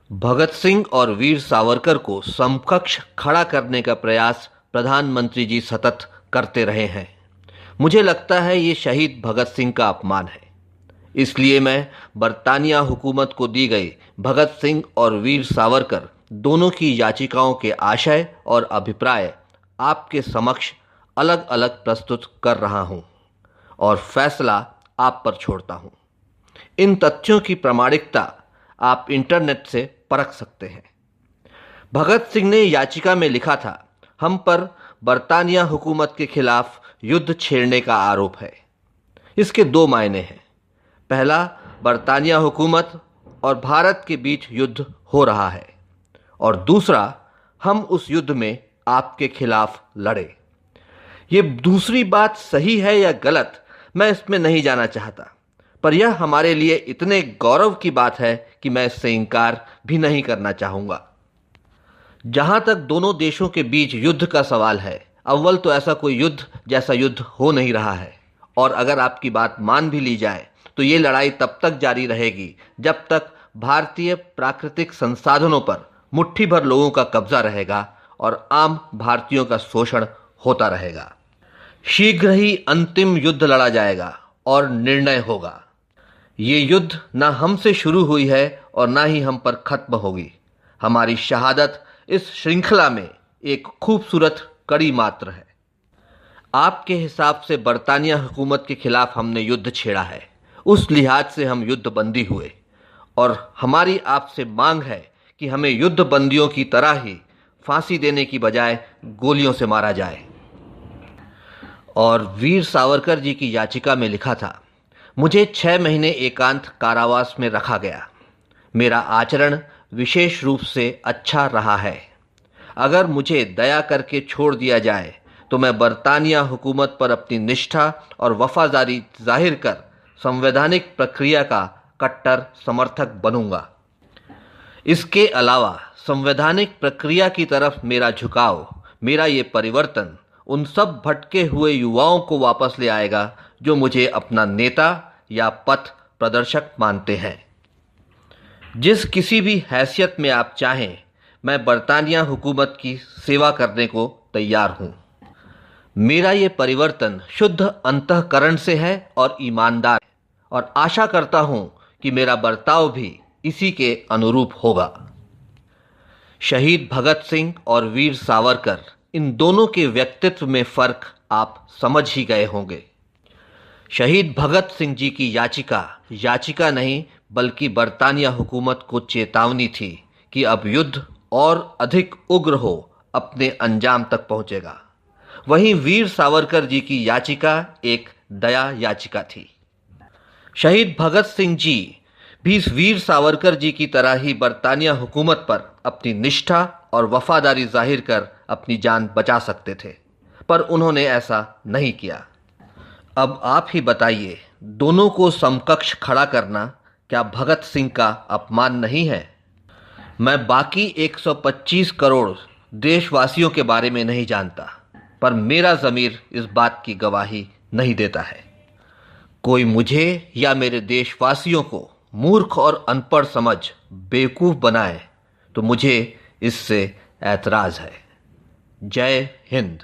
भगत सिंह और वीर सावरकर को समकक्ष खड़ा करने का प्रयास प्रधानमंत्री जी सतत करते रहे हैं। मुझे लगता है ये शहीद भगत सिंह का अपमान है। इसलिए मैं बरतानिया हुकूमत को दी गई भगत सिंह और वीर सावरकर दोनों की याचिकाओं के आशय और अभिप्राय आपके समक्ष अलग अलग प्रस्तुत कर रहा हूं और फैसला आप पर छोड़ता हूं। इन तथ्यों की प्रामाणिकता आप इंटरनेट से परख सकते हैं। भगत सिंह ने याचिका में लिखा था, हम पर बरतानिया हुकूमत के खिलाफ युद्ध छेड़ने का आरोप है। इसके दो मायने हैं। पहला, बरतानिया हुकूमत और भारत के बीच युद्ध हो रहा है, और दूसरा, हम उस युद्ध में आपके खिलाफ लड़े। ये दूसरी बात सही है या गलत, मैं इसमें नहीं जाना चाहता, पर यह हमारे लिए इतने गौरव की बात है कि मैं इससे इनकार भी नहीं करना चाहूंगा। जहां तक दोनों देशों के बीच युद्ध का सवाल है, अव्वल तो ऐसा कोई युद्ध जैसा युद्ध हो नहीं रहा है, और अगर आपकी बात मान भी ली जाए तो ये लड़ाई तब तक जारी रहेगी जब तक भारतीय प्राकृतिक संसाधनों पर मुट्ठी भर लोगों का कब्जा रहेगा और आम भारतीयों का शोषण होता रहेगा। शीघ्र ही अंतिम युद्ध लड़ा जाएगा और निर्णय होगा। ये युद्ध न हमसे शुरू हुई है और न ही हम पर खत्म होगी। हमारी शहादत इस श्रृंखला में एक खूबसूरत कड़ी मात्र है। आपके हिसाब से बरतानिया हुकूमत के खिलाफ हमने युद्ध छेड़ा है, उस लिहाज से हम युद्ध बंदी हुए, और हमारी आपसे मांग है कि हमें युद्ध बंदियों की तरह ही फांसी देने की बजाय गोलियों से मारा जाए। और वीर सावरकर जी की याचिका में लिखा था, मुझे 6 महीने एकांत कारावास में रखा गया। मेरा आचरण विशेष रूप से अच्छा रहा है। अगर मुझे दया करके छोड़ दिया जाए तो मैं बरतानिया हुकूमत पर अपनी निष्ठा और वफादारी जाहिर कर संवैधानिक प्रक्रिया का कट्टर समर्थक बनूंगा। इसके अलावा संवैधानिक प्रक्रिया की तरफ मेरा झुकाव, मेरा ये परिवर्तन उन सब भटके हुए युवाओं को वापस ले आएगा जो मुझे अपना नेता या पथ प्रदर्शक मानते हैं। जिस किसी भी हैसियत में आप चाहें, मैं बरतानिया हुकूमत की सेवा करने को तैयार हूं। मेरा ये परिवर्तन शुद्ध अंतःकरण से है और ईमानदार है, और आशा करता हूं कि मेरा बर्ताव भी इसी के अनुरूप होगा। शहीद भगत सिंह और वीर सावरकर, इन दोनों के व्यक्तित्व में फर्क आप समझ ही गए होंगे। शहीद भगत सिंह जी की याचिका नहीं बल्कि बरतानिया हुकूमत को चेतावनी थी कि अब युद्ध और अधिक उग्र हो अपने अंजाम तक पहुंचेगा। वहीं वीर सावरकर जी की याचिका एक दया याचिका थी। शहीद भगत सिंह जी भी वीर सावरकर जी की तरह ही बरतानिया हुकूमत पर अपनी निष्ठा और वफादारी जाहिर कर अपनी जान बचा सकते थे, पर उन्होंने ऐसा नहीं किया। अब आप ही बताइए, दोनों को समकक्ष खड़ा करना क्या भगत सिंह का अपमान नहीं है? मैं बाकी 125 करोड़ देशवासियों के बारे में नहीं जानता, पर मेरा ज़मीर इस बात की गवाही नहीं देता है। कोई मुझे या मेरे देशवासियों को मूर्ख और अनपढ़ समझ बेवकूफ़ बनाए तो मुझे इससे ऐतराज़ है। जय हिंद।